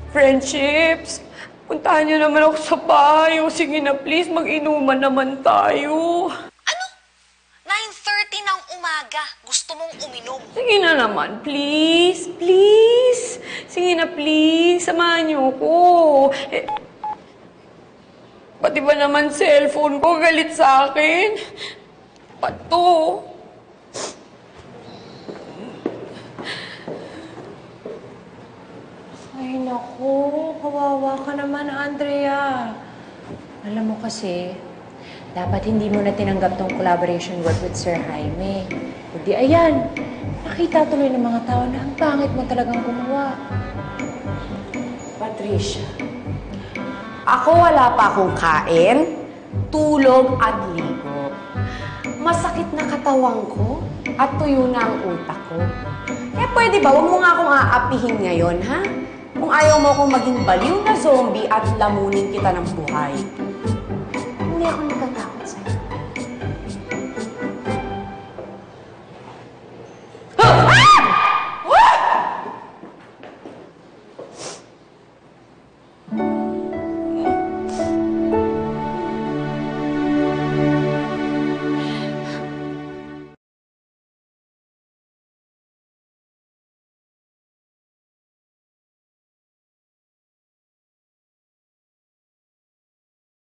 Friendships, puntahan niyo naman ako sa bahay. O sige na, please, mag-inuman naman tayo. Ano? 9:30 ng umaga. Gusto mong uminom? Sige na naman, please. Please. Sige na, please. Samahan niyo ko. Pati ba naman cellphone ko galit sa akin? Pato. Ay, naku. Kawawa ka naman, Andrea. Alam mo kasi, dapat hindi mo na tinanggap tong collaboration work with Sir Jaime. Kundi ayan, nakita tuloy ng mga tao na ang pangit mo talagang gumawa. Patricia, ako wala pa akong kain, tulog at ligo. Masakit na katawan ko at tuyo na ang utak ko. Kaya pwede ba, huwag mo nga akong aapihin ngayon, ha? Kung ayaw mo akong maging baliw na zombie at lamunin kita ng buhay. Hindi ako natatakot sa'yo.